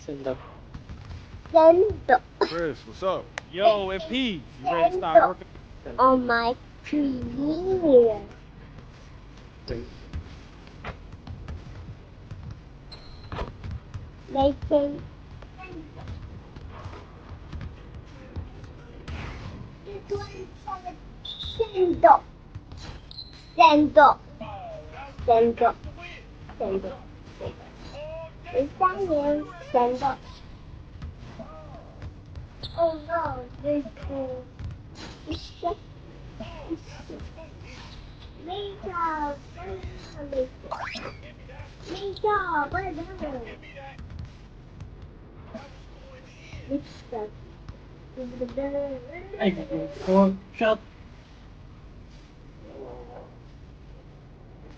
sendoh. Sendoh. Chris, what's up? Yo, MP, you ready to start Sendoh. working? On my career. Making sendoh. Sendoh. Sendoh. Sendoh. Is that you? Sendoh. Oh no, this is makeup. Makeup. What is that? Lipstick. Hey, Paul, shut.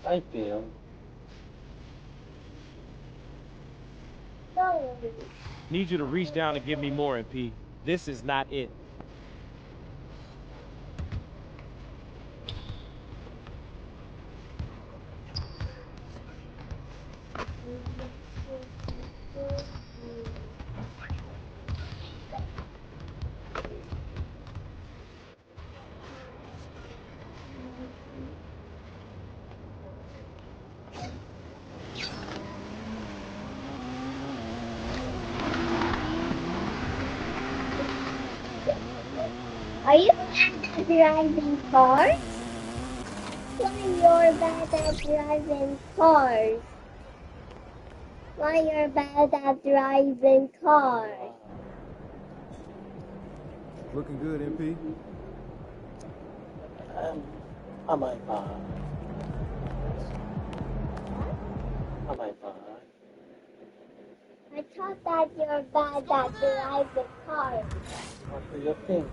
I feel. Need you to reach down and give me more, MP. This is not it. Are you bad at driving cars? Why you're bad at driving cars? Why you're bad at driving cars? Looking good, MP. Am I bad? Am I bad? I thought that you're bad at driving cars. What do you think?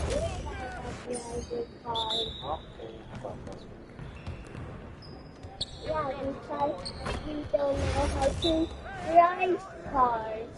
You're bad at driving cars. Okay, focus. Yeah, because you don't know how to drive cars.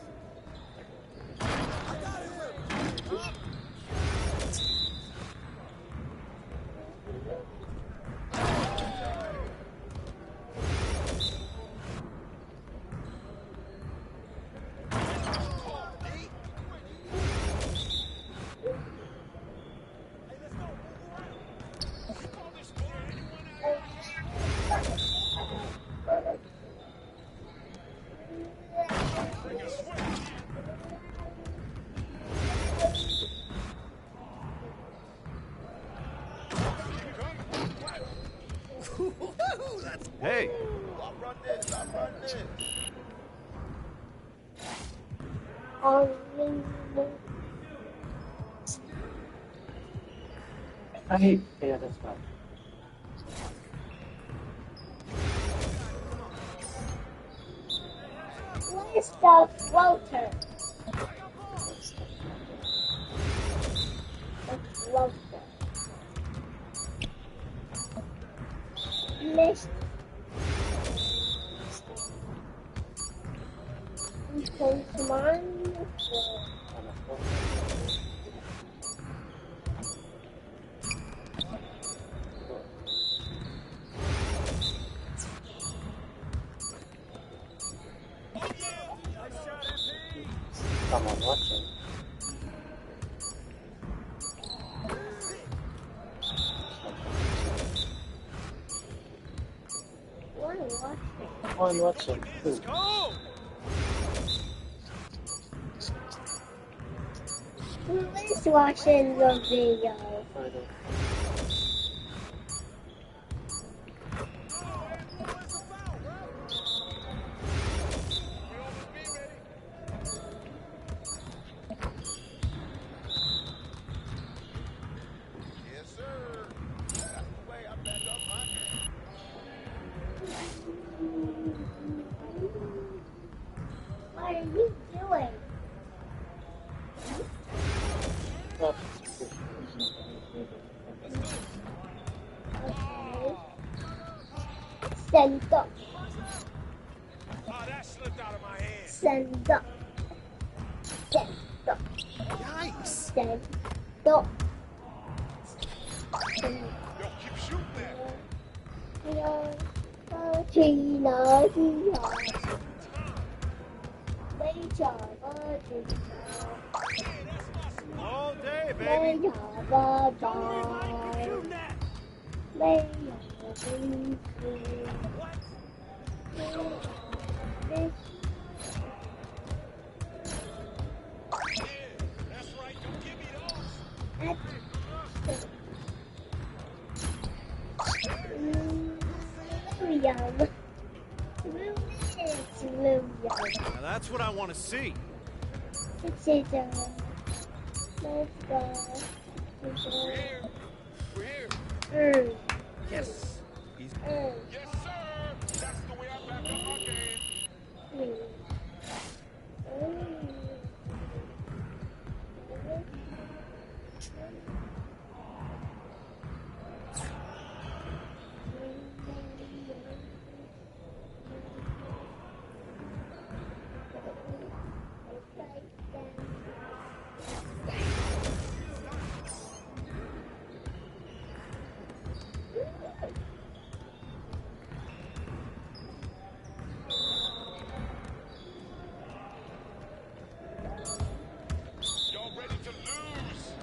Hey! Yeah, that's fine. Where's the floater? The floater. Missed. Okay, come on. Come on, watching. Why watching? Come on, watching. Let's go! Who is watching the video? I don't. Yes, sir. That's the way I back up my man. What are you doing? Not. Okay. Sendoh. Oh, that slipped out of my hand. Sendoh. Sendoh. Yikes! Sendoh. Yo, keep shooting that. All day, baby. That's right. Don't give me those. Now that's what I want to see. Let's go. We're here. We're here. Yes. He's. Yes, sir. That's the way I back up my game. Y'all ready to lose?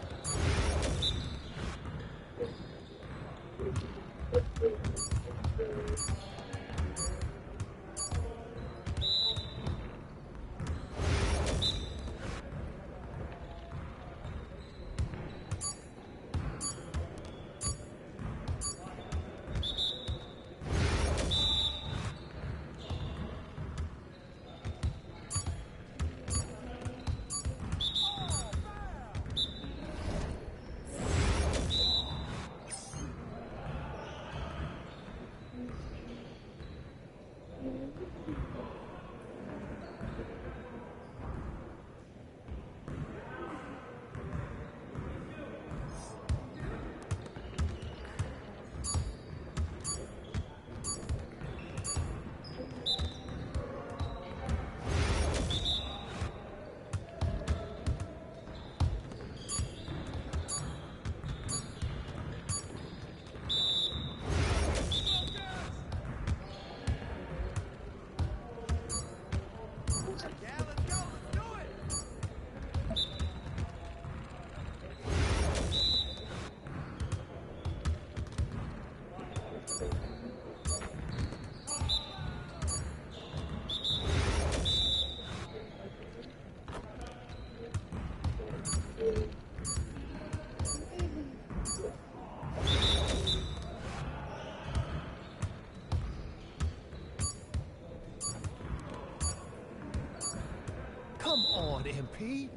Come on, MP.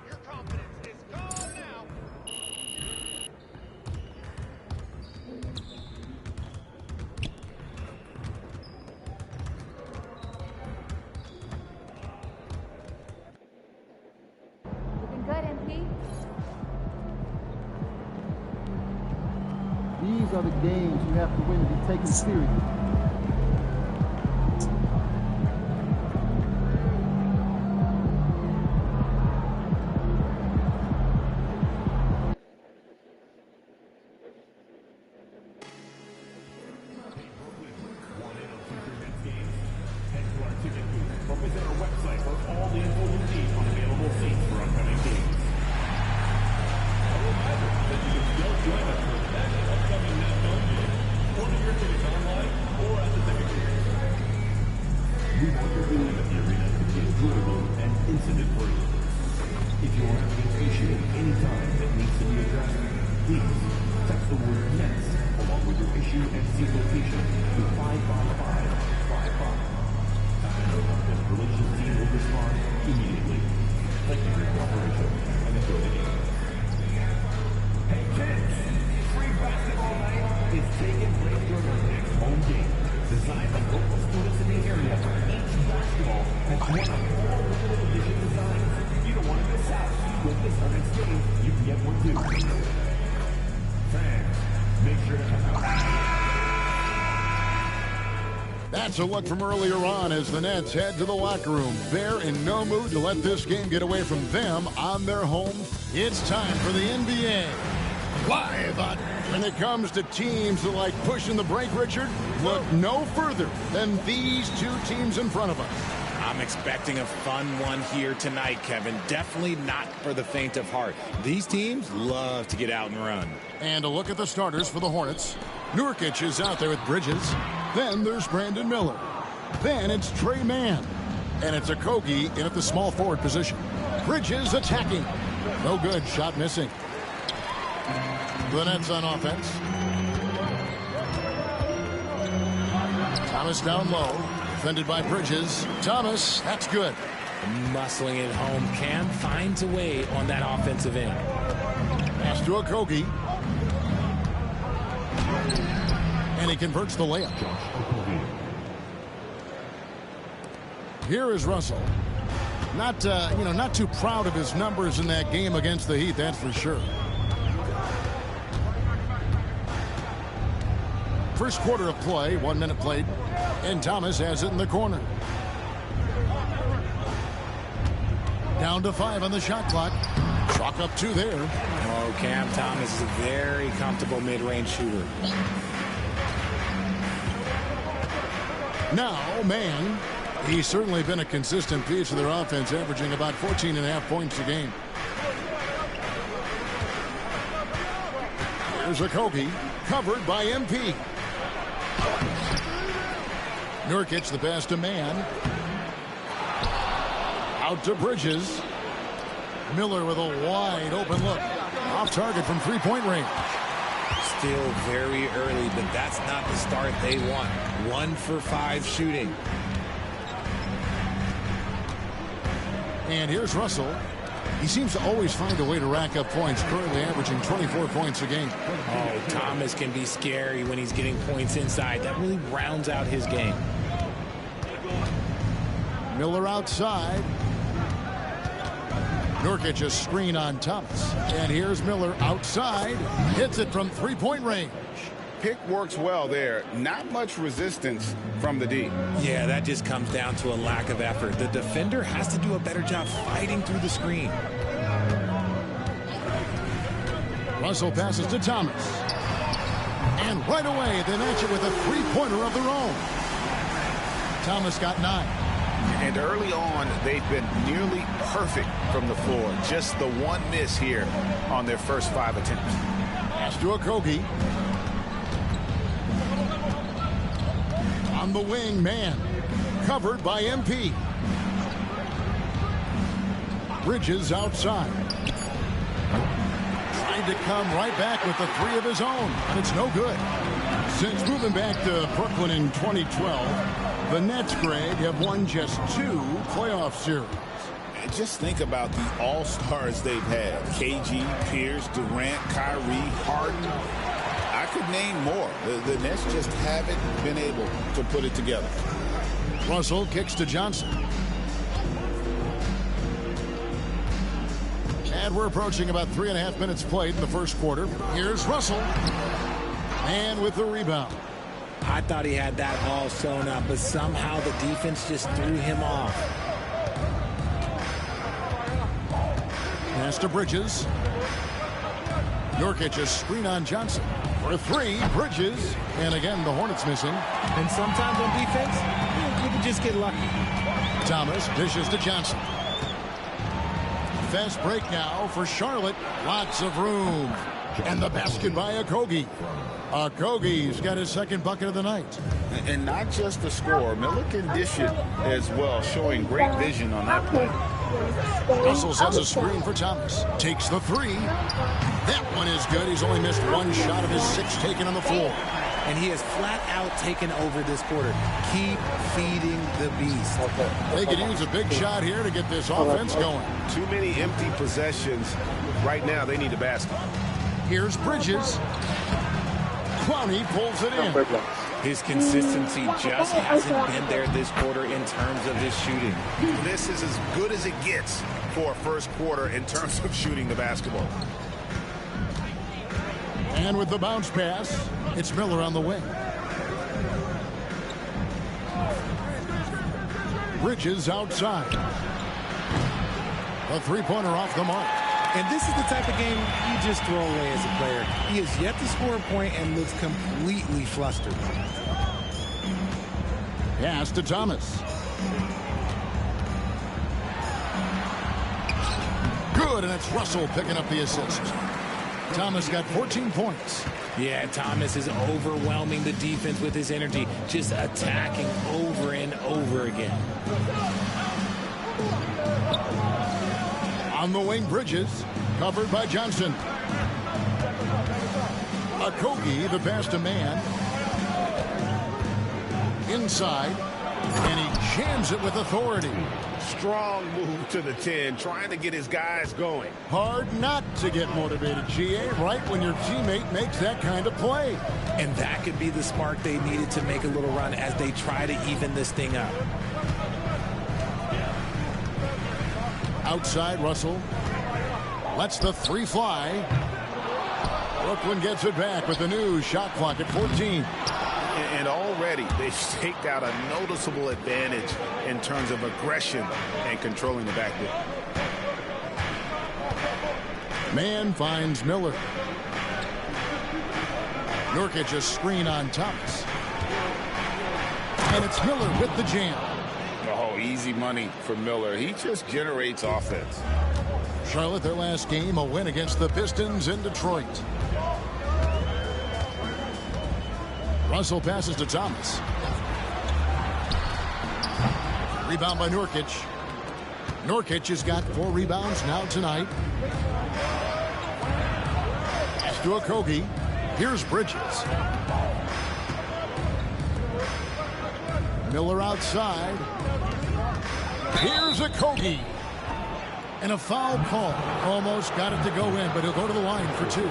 Your confidence is gone now. Looking good, MP. These are the games you have to win to be taken seriously. Visit our website for all the info you need on available seats for upcoming games. A reminder that you can still join us for any upcoming Net Home game. Order your tickets online or at the ticket booth. We want your feeling at the arena to be enjoyable and incident-free. If you are having an issue anytime that needs to be addressed, please text the word NETS along with your issue and seat location to 55555. The relations team will respond immediately. Thank you for your cooperation and enjoy the game. Hey kids! Free basketball night is taking place during our next home game. Designed by local students in the area, each basketball has one of 4 limited edition designs. You don't want to miss out. With this our next game, you can get one too. Fans, make sure to come out. That's a look from earlier on as the Nets head to the locker room. They're in no mood to let this game get away from them on their home. It's time for the NBA. Live on. When it comes to teams that like pushing the break, Richard, look no further than these two teams in front of us. I'm expecting a fun one here tonight, Kevin. Definitely not for the faint of heart. These teams love to get out and run. And a look at the starters for the Hornets. Nurkic is out there with Bridges. Then there's Brandon Miller. Then it's Trey Mann. And it's Okogie in at the small forward position. Bridges attacking. No good. Shot missing. The Nets on offense. Thomas down low. Defended by Bridges. Thomas, that's good. Muscling it home. Cam finds a way on that offensive end. Pass to Okogie. And he converts the layup. Here is Russell. Not too proud of his numbers in that game against the Heat, that's for sure. First quarter of play, 1 minute played, and Thomas has it in the corner. Down to 5 on the shot clock. Chalk up 2 there. Oh, Cam Thomas is a very comfortable mid-range shooter. Now, Mann. He's certainly been a consistent piece of their offense, averaging about 14.5 points a game. Here's Okogie, covered by MP. Nurkic the pass to Mann. Out to Bridges. Miller with a wide open look. Off target from three-point range. Still very early, but that's not the start they want. 1 for 5 shooting. And here's Russell. He seems to always find a way to rack up points, currently averaging 24 points a game. Oh, Thomas can be scary when he's getting points inside. That really rounds out his game. Miller outside. Nurkic a screen on Thomas. And here's Miller outside. Hits it from three-point range. Pick works well there. Not much resistance from the D. Yeah, that just comes down to a lack of effort. The defender has to do a better job fighting through the screen. Russell passes to Thomas. And right away, they match it with a three-pointer of their own. Thomas got 9. And early on, they've been nearly perfect from the floor. Just the one miss here on their first 5 attempts. Pass to Okogie. On the wing, Mann. Covered by MP. Bridges outside. Trying to come right back with the 3 of his own. And it's no good. Since moving back to Brooklyn in 2012, the Nets, Greg, have won just 2 playoff series. And just think about the all-stars they've had. KG, Pierce, Durant, Kyrie, Harden. I could name more. The Nets just haven't been able to put it together. Russell kicks to Johnson. And we're approaching about 3.5 minutes played in the first quarter. Here's Russell. And with the rebound. I thought he had that all sewn up, but somehow the defense just threw him off. Pass to Bridges. Nurkic a screen on Johnson. For 3, Bridges. And again, the Hornets missing. And sometimes on defense, you can just get lucky. Thomas dishes to Johnson. Fast break now for Charlotte. Lots of room. And the basket by Okogie. Okogie's got his second bucket of the night. And not just the score. Miller can dish it as well, showing great vision on that play. Russell sends a screen for Thomas. Takes the 3. That one is good. He's only missed 1 shot of his 6 taken on the floor. And he has flat out taken over this quarter. Keep feeding the beast. They could use a big shot here to get this offense going. Too many empty possessions. Right now, they need a basket. Here's Bridges. Clowney pulls it in. His consistency just hasn't been there this quarter in terms of his shooting. This is as good as it gets for a first quarter in terms of shooting the basketball. And with the bounce pass, it's Miller on the wing. Bridges outside. A three-pointer off the mark. And this is the type of game you just throw away as a player. He has yet to score a point and looks completely flustered. Pass to Thomas. good, and it's Russell picking up the assist. Thomas got 14 points. Yeah, Thomas is overwhelming the defense with his energy, just attacking over and over again. On the wing, Bridges, covered by Johnson. Okogie, the pass to man. Inside, and he jams it with authority. Strong move to the 10, trying to get his guys going. Hard not to get motivated, GA, right when your teammate makes that kind of play. And that could be the spark they needed to make a little run as they try to even this thing up. Outside, Russell lets the three fly. Brooklyn gets it back with the new shot clock at 14. And already they've staked out a noticeable advantage in terms of aggression and controlling the backcourt. Man finds Miller. Nurkic a screen on Thomas. And it's Miller with the jam. Oh, easy money for Miller. He just generates offense. Charlotte, their last game, a win against the Pistons in Detroit. Russell passes to Thomas. Rebound by Nurkic. Nurkic has got 4 rebounds now tonight. Pass to Okogie. Here's Bridges. Miller outside. Here's Okogie. And a foul call. Almost got it to go in, but he'll go to the line for 2.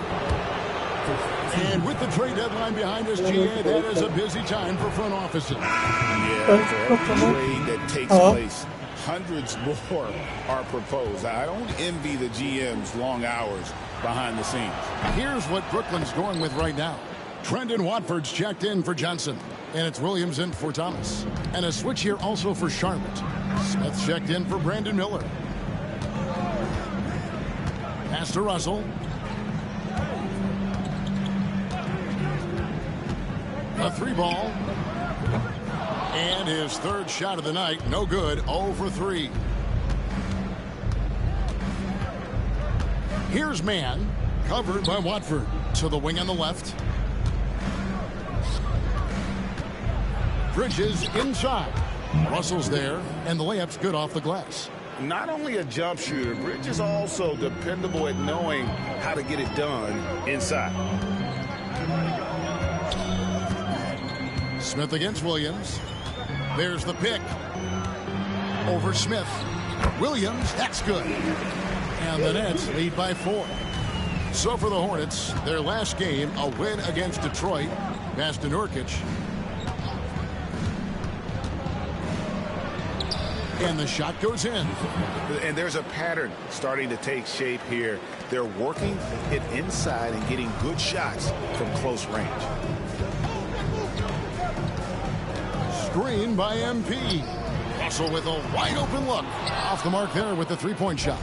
And with the trade deadline behind us, GA, that is a busy time for front offices. Yeah, for every trade that takes place, hundreds more are proposed. I don't envy the GM's long hours behind the scenes. Here's what Brooklyn's going with right now. Trendon Watford's checked in for Johnson. And it's Williams in for Thomas. And a switch here also for Charlotte. Smith checked in for Brandon Miller. Pass to Russell. A 3 ball. And his 3rd shot of the night. No good. 0 for 3. Here's Man. Covered by Watford. To the wing on the left. Bridges inside. Russell's there. And the layup's good off the glass. Not only a jump shooter, Bridges also dependable at knowing how to get it done inside. Smith against Williams. There's the pick. Over Smith. Williams, that's good. And the Nets lead by 4. So for the Hornets, their last game, a win against Detroit. Pass to Nurkic. And the shot goes in. And there's a pattern starting to take shape here. They're working it inside and getting good shots from close range. Screen by MP. Russell with a wide open look. Off the mark there with the 3-point shot.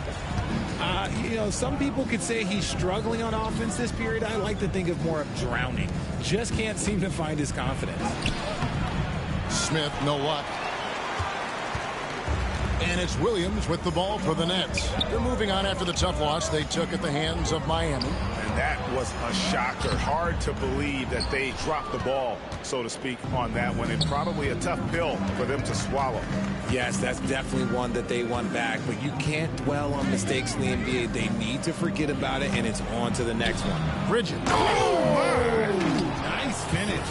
You know, some people could say he's struggling on offense this period. I like to think of more of drowning. Just can't seem to find his confidence. Smith, no luck. And it's Williams with the ball for the Nets. They're moving on after the tough loss they took at the hands of Miami. And that was a shocker. Hard to believe that they dropped the ball, so to speak, on that one. And probably a tough pill for them to swallow. Yes, that's definitely one that they want back. But you can't dwell on mistakes in the NBA. They need to forget about it, and it's on to the next one. Bridges. Nice finish.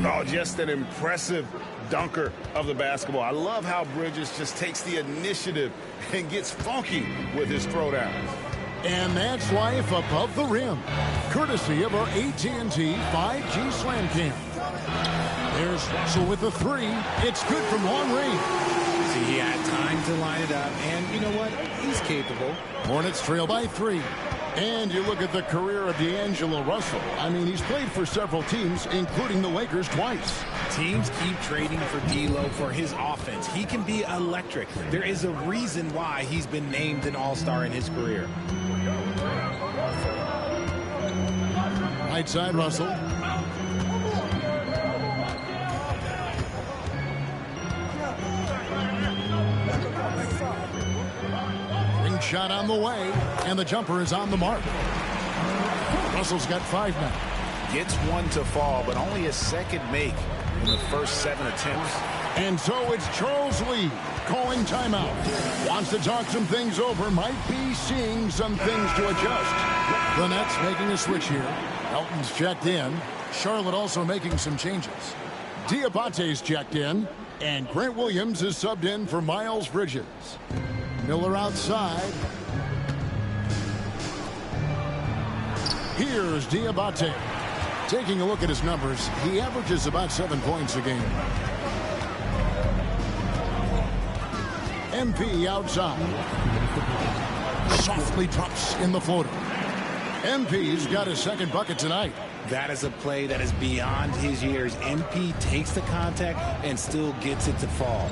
Oh, just an impressive dunker of the basketball. I love how Bridges just takes the initiative and gets funky with his throwdowns. And that's life above the rim, courtesy of our AT&T 5G Slam Cam. There's Russell with the 3. It's good from long range. See, he had time to line it up, and you know what? He's capable. Hornets trail by 3. And you look at the career of D'Angelo Russell. I mean, he's played for several teams, including the Lakers twice. Teams keep trading for D'Lo for his offense. He can be electric. There is a reason why he's been named an all-star in his career. Right side, Russell. shot on the way, and the jumper is on the mark. Russell's got 5 now. Gets one to fall, but only his second make in the first 7 attempts. And so it's Charles Lee calling timeout. Wants to talk some things over, might be seeing some things to adjust. The Nets making a switch here. Elton's checked in. Charlotte also making some changes. Diabate's checked in. And Grant Williams is subbed in for Miles Bridges. Miller outside. Here's Diabate. Taking a look at his numbers, he averages about 7 points a game. MP outside. Softly drops in the floater. MP's got his second bucket tonight. That is a play that is beyond his years. MP takes the contact and still gets it to fall.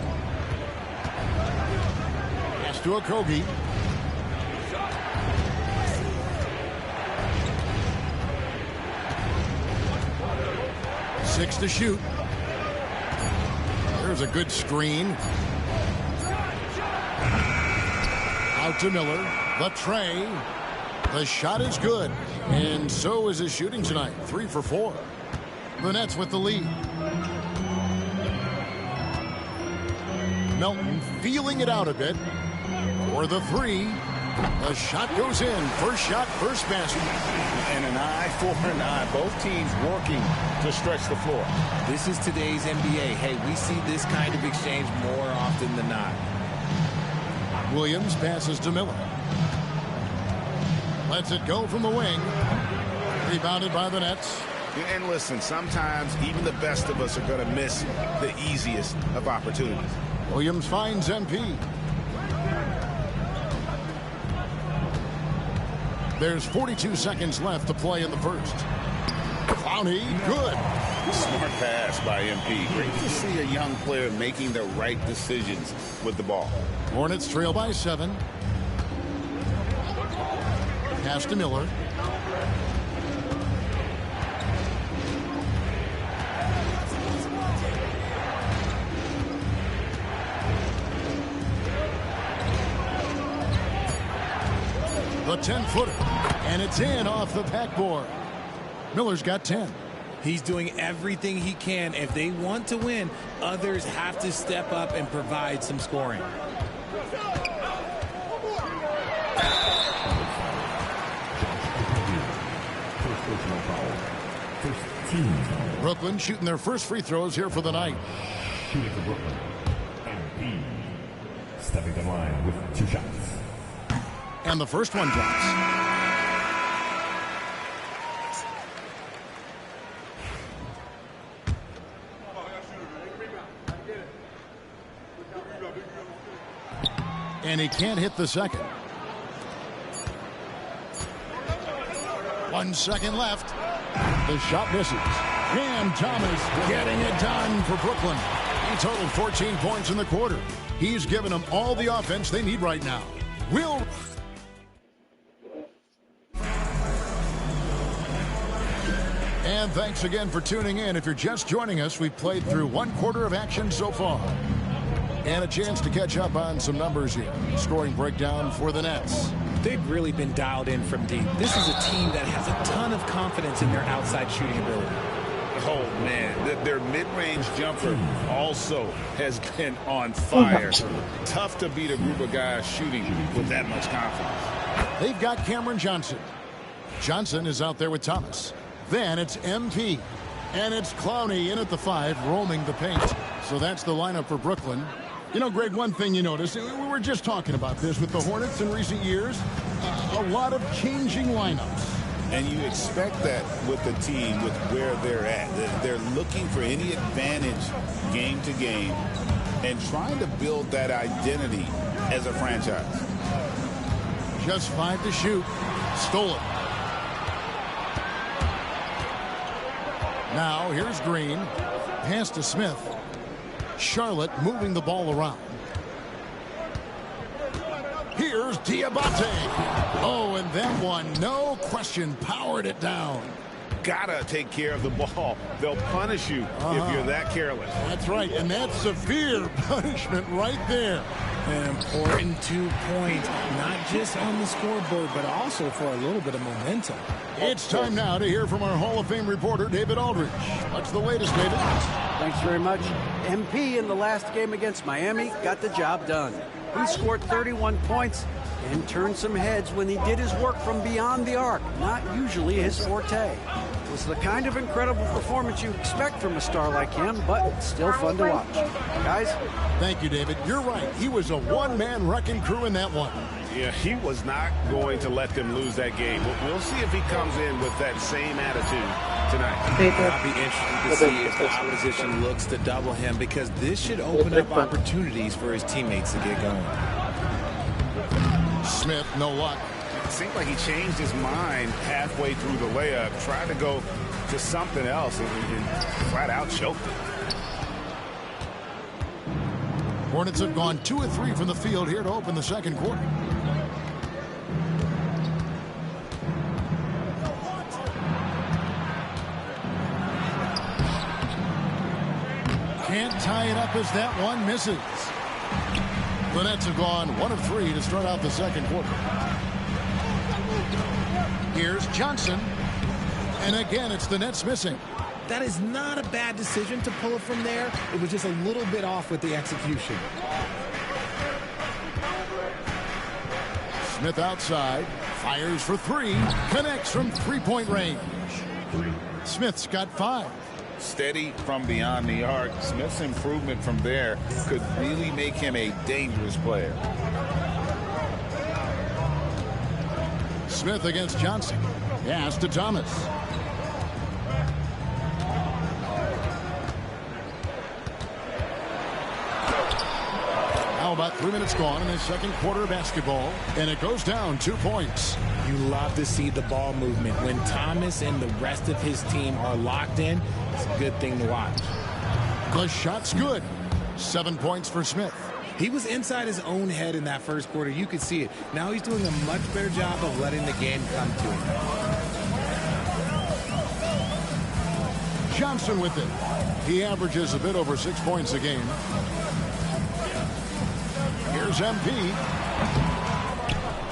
Pass to Okogie. Six to shoot. There's a good screen. Out to Miller. The tray. The shot is good. And so is his shooting tonight. 3 for 4. The Nets with the lead. Melton feeling it out a bit. For the 3. The shot goes in. First shot, first basket. And an eye for an eye. Both teams working to stretch the floor. This is today's NBA. Hey, we see this kind of exchange more often than not. Williams passes to Miller. Lets it go from the wing. Rebounded by the Nets. And listen, sometimes even the best of us are going to miss the easiest of opportunities. Williams finds MP. There's 42 seconds left to play in the first. Clowney, good. Smart pass by MP. Great to see a young player making the right decisions with the ball. Hornets trail by 7. Pass to Miller. The 10-footer. And it's in off the backboard. Miller's got 10. He's doing everything he can. If they want to win, others have to step up and provide some scoring. Brooklyn shooting their first free throws here for the night. Shooting for Brooklyn. MP stepping the line with 2 shots. And the first one drops. And he can't hit the second. 1 second left. The shot misses. Cam Thomas getting it done for Brooklyn. He totaled 14 points in the quarter. He's given them all the offense they need right now. Will. And thanks again for tuning in. If you're just joining us, we've played through 1 quarter of action so far. And a chance to catch up on some numbers here. Scoring breakdown for the Nets. They've really been dialed in from deep. This is a team that has a ton of confidence in their outside shooting ability. Oh, man. Their mid-range jumper also has been on fire. Tough to beat a group of guys shooting with that much confidence. They've got Cameron Johnson. Johnson is out there with Thomas. Then it's MP. And it's Clowney in at the 5, roaming the paint. So that's the lineup for Brooklyn. You know, Greg, one thing you notice, we were just talking about this with the Hornets in recent years, a lot of changing lineups. And you expect that with the team, with where they're at. They're looking for any advantage game to game and trying to build that identity as a franchise. Just 5 to shoot. Stole it. Now, here's Green. Pass to Smith. Charlotte moving the ball around. Here's Diabate. Oh, and that one, no question, powered it down. Gotta take care of the ball. They'll punish you if you're that careless. That's right, and that's severe punishment right there. An important 2 points, not just on the scoreboard, but also for a little bit of momentum. It's time now to hear from our Hall of Fame reporter, David Aldridge. What's the latest, David? Thanks very much. MP in the last game against Miami got the job done. He scored 31 points and turned some heads when he did his work from beyond the arc, not usually his forte. It was the kind of incredible performance you expect from a star like him, but still fun to watch. Guys? Thank you, David. You're right. He was a one-man wrecking crew in that one. Yeah, he was not going to let them lose that game. We'll see if he comes in with that same attitude tonight. I'll be interested to see if the opposition looks to double him, because this should open up opportunities for his teammates to get going. Smith, no luck. It seemed like he changed his mind halfway through the layup, tried to go to something else, and flat out choked it. Hornets have gone 2 of 3 from the field here to open the second quarter. Can't tie it up as that one misses. The Nets have gone 1 of 3 to start out the second quarter. Here's Johnson. And again, it's the Nets missing. That is not a bad decision to pull it from there. It was just a little bit off with the execution. Smith outside. Fires for 3. Connects from three-point range. Smith's got 5. Steady from beyond the arc. Smith's improvement from there could really make him a dangerous player. Smith against Johnson. Pass to Thomas. How about 3 minutes gone in the second quarter of basketball, and it goes down 2 points. You love to see the ball movement. When Thomas and the rest of his team are locked in, it's a good thing to watch. The shot's good. 7 points for Smith. He was inside his own head in that first quarter. You could see it. Now he's doing a much better job of letting the game come to him. Johnson with it. He averages a bit over 6 points a game. Here's MP.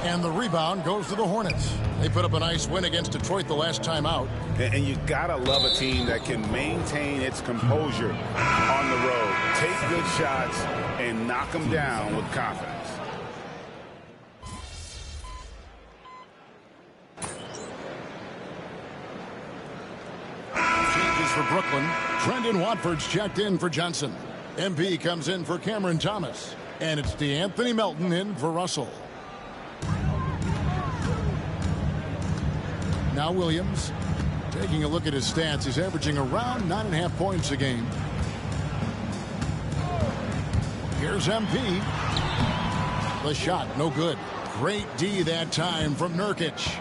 And the rebound goes to the Hornets. They put up a nice win against Detroit the last time out. And you gotta love a team that can maintain its composure on the road. Take good shots and knock them down with confidence. Changes for Brooklyn. Trendon Watford's checked in for Johnson. MP comes in for Cameron Thomas. And it's DeAnthony Melton in for Russell. Now Williams. Taking a look at his stats, he's averaging around 9.5 points a game. Here's MP. The shot, no good. Great D that time from Nurkic.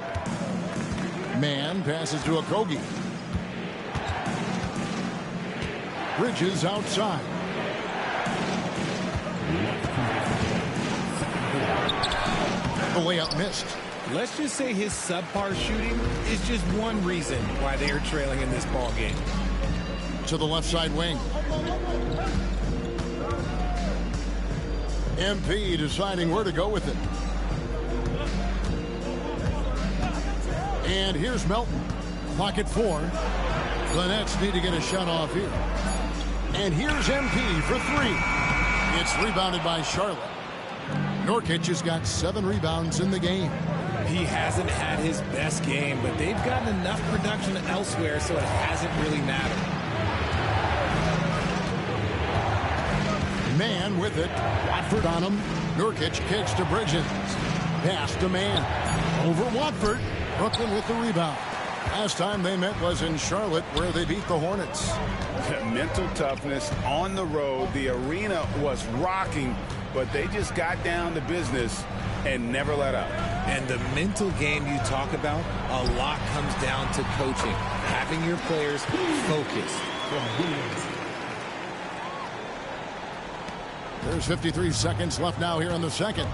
Man passes to Okogie. Bridges outside. The layup missed. Let's just say his subpar shooting is just one reason why they are trailing in this ball game. To the left side wing. MP deciding where to go with it. And here's Melton. Clock at 4. The Nets need to get a shot off here. And here's MP for 3. It's rebounded by Charlotte. Nurkic has got 7 rebounds in the game. He hasn't had his best game, but they've gotten enough production elsewhere, so it hasn't really mattered. Man with it. Watford on him. Nurkic kicks to Bridges. Pass to Man. Over Watford. Brooklyn with the rebound. Last time they met was in Charlotte, where they beat the Hornets. Mental toughness on the road. The arena was rocking, but they just got down to business and never let up. And the mental game you talk about, a lot comes down to coaching, having your players focused. There's 53 seconds left now here in the second.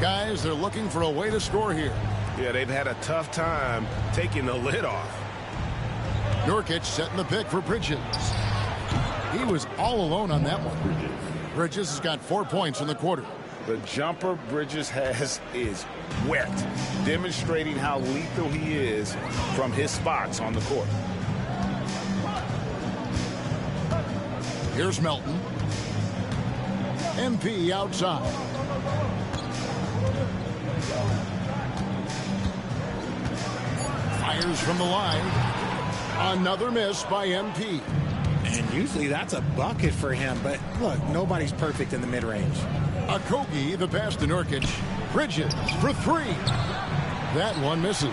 Guys, they're looking for a way to score here. Yeah, they've had a tough time taking the lid off. Nurkic setting the pick for Bridges. He was all alone on that one. Bridges has got 4 points in the quarter. The jumper Bridges has is wet, demonstrating how lethal he is from his spots on the court. Here's Melton. MP outside. Fires from the line. Another miss by MP. And usually that's a bucket for him, but look, nobody's perfect in the mid-range. Okogie, the pass to Nurkic. Bridges for three. That one misses.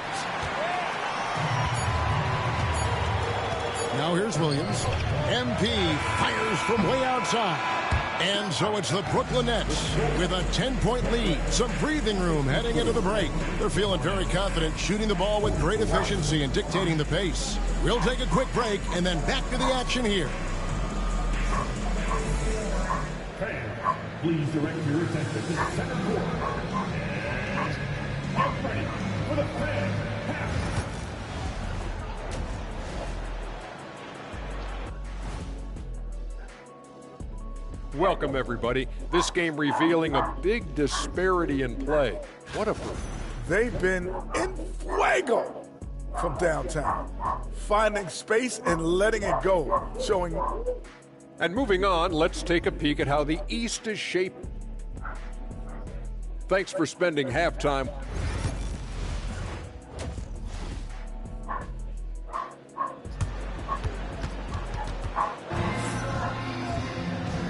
Now here's Williams. MP fires from way outside. And so it's the Brooklyn Nets with a 10-point lead. Some breathing room heading into the break. They're feeling very confident, shooting the ball with great efficiency and dictating the pace. We'll take a quick break and then back to the action here. Fans, please direct your attention to the center court. And get ready for the fan pass. Welcome, everybody. This game revealing a big disparity in play. What a... They've been in fuego from downtown, finding space and letting it go, showing... And moving on, let's take a peek at how the East is shaped. Thanks for spending halftime.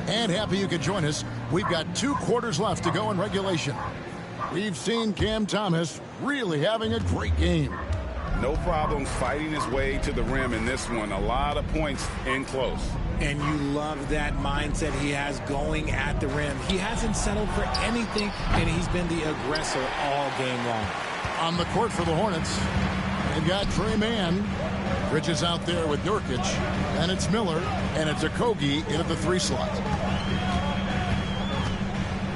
And happy you could join us. We've got 2 quarters left to go in regulation. We've seen Cam Thomas really having a great game. No problem fighting his way to the rim in this one. A lot of points in close. And you love that mindset he has going at the rim. He hasn't settled for anything, and he's been the aggressor all game long. On the court for the Hornets, they've got Trey Mann. Bridges out there with Nurkic, and it's Miller, and it's Okogie in at the 3 slot.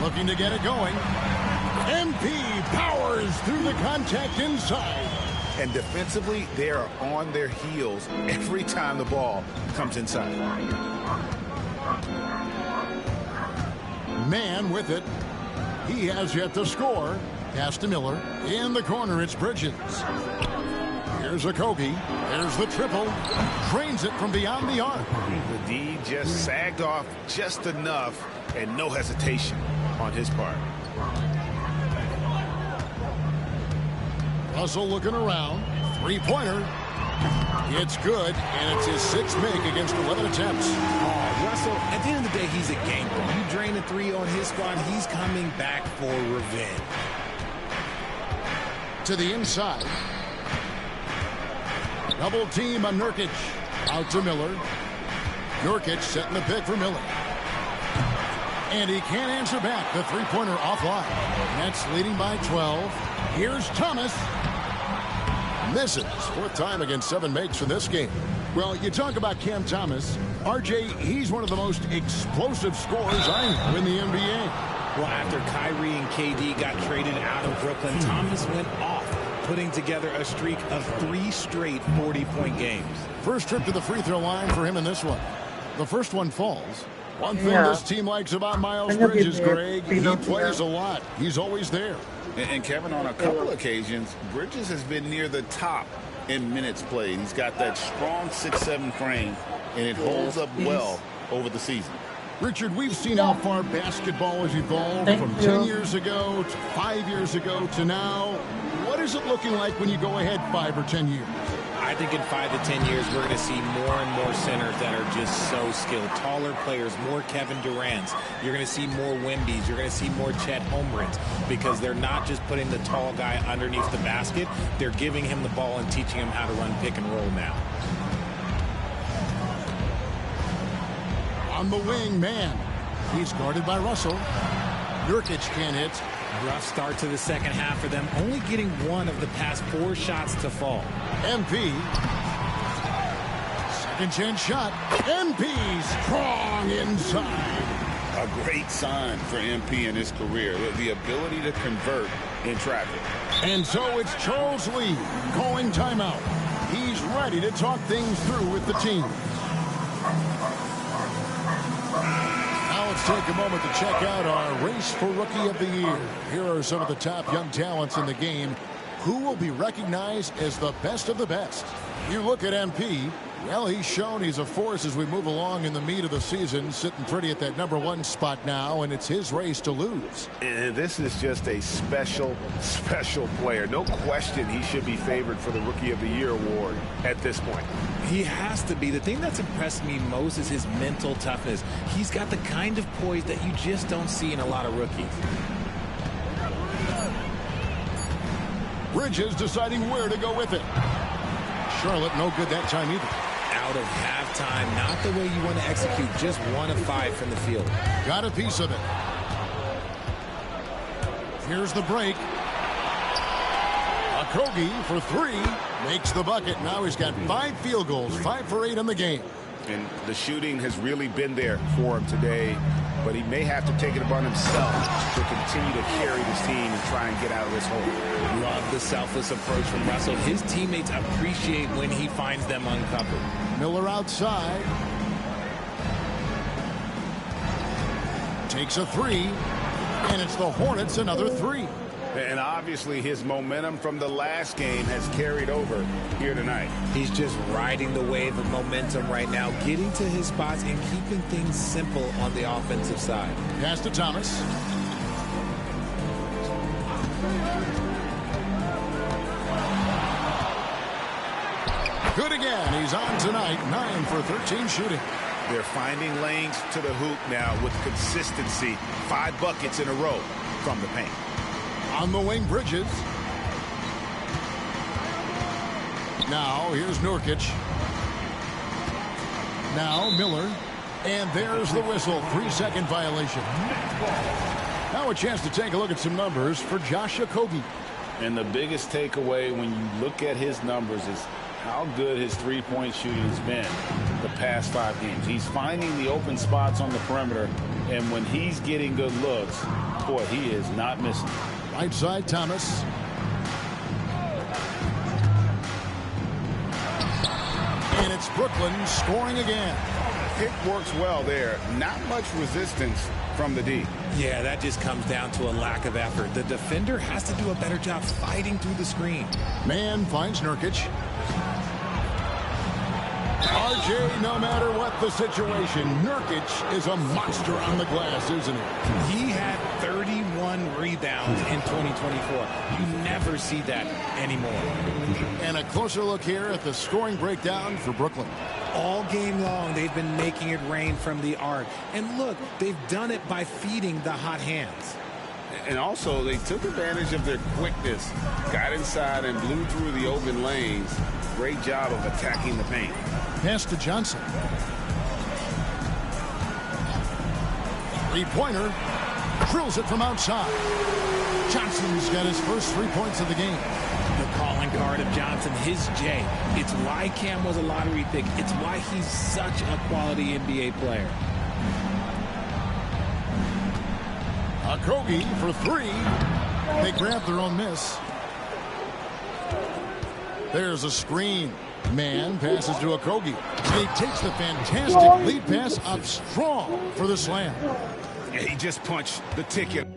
Looking to get it going. MP powers through the contact inside. And defensively, they are on their heels every time the ball comes inside. Mann with it. He has yet to score. Pass to Miller. In the corner, it's Bridges. Here's Okogie. There's the triple. Drains it from beyond the arc. The D just sagged off just enough, and no hesitation on his part. Russell looking around. 3-pointer. It's good, and it's his 6th make against 11 attempts. Oh, Russell, at the end of the day, he's a gamer. You drain a 3 on his squad, he's coming back for revenge. To the inside. Double team on Nurkic. Out to Miller. Nurkic setting the pick for Miller. And he can't answer back. The 3-pointer offline. Nets leading by 12. Here's Thomas. Misses. 4th time against 7 makes for this game. Well, you talk about Cam Thomas. RJ, he's one of the most explosive scorers I know in the NBA. Well, after Kyrie and KD got traded out of Brooklyn, Thomas went off, putting together a streak of 3 straight 40-point games. First trip to the free throw line for him in this one. The first one falls. One thing this team likes about Miles Bridges, Greg, he plays a lot. He's always there. And Kevin, on a couple occasions, Bridges has been near the top in minutes played. He's got that strong 6'7" frame, and it holds up well over the season. Richard, we've seen how far basketball has evolved from 10 years ago to 5 years ago to now. What is it looking like when you go ahead 5 or 10 years? I think in 5 to 10 years, we're going to see more and more centers that are just so skilled. Taller players, more Kevin Durant's. You're going to see more Wemby's. You're going to see more Chet Holmgrens because they're not just putting the tall guy underneath the basket. They're giving him the ball and teaching him how to run pick and roll now. On the wing, Mann. He's guarded by Russell. Nurkic can't hit. Rough start to the second half for them, only getting 1 of the past 4 shots to fall. MP. Second chance shot. MP strong inside. A great sign for MP in his career, the ability to convert in traffic. And so it's Charles Lee calling timeout. He's ready to talk things through with the team. Now it's Let's take a moment to check out our race for Rookie of the Year. Here are some of the top young talents in the game. Who will be recognized as the best of the best? You look at MP. Well, he's shown he's a force as we move along in the meat of the season, sitting pretty at that #1 spot now, and it's his race to lose. And this is just a special, special player. No question he should be favored for the Rookie of the Year award at this point. He has to be. The thing that's impressed me most is his mental toughness. He's got the kind of poise that you just don't see in a lot of rookies. Bridges deciding where to go with it. Charlotte no good that time either. Out of halftime, not the way you want to execute, just 1 of 5 from the field. Got a piece of it. Here's the break. Okogie for 3 makes the bucket. Now he's got 5 field goals, 5 for 8 in the game. And the shooting has really been there for him today, but he may have to take it upon himself to continue to carry this team and try and get out of this hole. Love the selfless approach from Russell. His teammates appreciate when he finds them uncovered. Miller outside. Takes a 3, and it's the Hornets another 3. And obviously his momentum from the last game has carried over here tonight. He's just riding the wave of momentum right now, getting to his spots and keeping things simple on the offensive side. Pass to Thomas. Good again. He's on tonight. 9 for 13 shooting. They're finding lanes to the hoop now with consistency. 5 buckets in a row from the paint. On the wing, Bridges. Now, here's Nurkic. Now, Miller. And there's the whistle. 3-second violation. Now a chance to take a look at some numbers for Josh Okogie. And the biggest takeaway when you look at his numbers is how good his three-point shooting has been the past 5 games. He's finding the open spots on the perimeter, and when he's getting good looks, boy, he is not missing. Right side, Thomas. And it's Brooklyn scoring again. It works well there. Not much resistance from the D. Yeah, that just comes down to a lack of effort. The defender has to do a better job fighting through the screen. Man finds Nurkic. RJ, no matter what the situation, Nurkic is a monster on the glass, isn't he? He had 31 rebounds in 2024. You never see that anymore. And a closer look here at the scoring breakdown for Brooklyn. All game long, they've been making it rain from the arc. And look, they've done it by feeding the hot hands. And also, they took advantage of their quickness, got inside and blew through the open lanes. Great job of attacking the paint. Pass to Johnson. Three-pointer. Drills it from outside. Johnson's got his first 3 points of the game. The calling card of Johnson, his J. It's why Cam was a lottery pick. It's why he's such a quality NBA player. Okogie for 3. They grab their own miss. There's a screen. Man passes to Okogie. He takes the fantastic lead pass up strong for the slam. Yeah, he just punched the ticket.